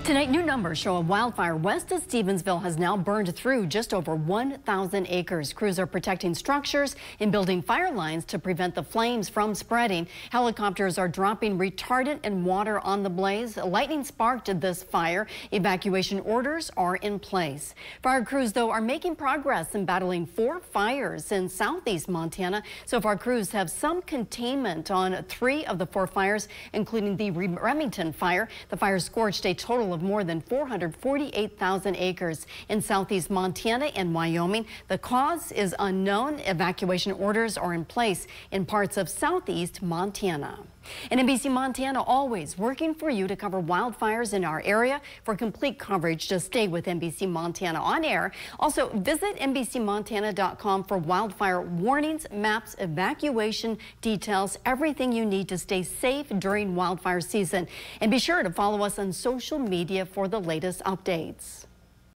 Tonight, new numbers show a wildfire west of Stevensville has now burned through just over 1,000 acres. Crews are protecting structures and building fire lines to prevent the flames from spreading. Helicopters are dropping retardant and water on the blaze. Lightning sparked this fire. Evacuation orders are in place. Fire crews, though, are making progress in battling 4 fires in southeast Montana. So far, crews have some containment on 3 of the 4 fires, including the Remington Fire. The fire scorched a total of more than 448,000 acres in southeast Montana and Wyoming. The cause is unknown. Evacuation orders are in place in parts of southeast Montana. And NBC Montana always working for you to cover wildfires in our area. For complete coverage, just stay with NBC Montana on air. Also, visit NBCMontana.com for wildfire warnings, maps, evacuation details, everything you need to stay safe during wildfire season. And be sure to follow us on social media for the latest updates.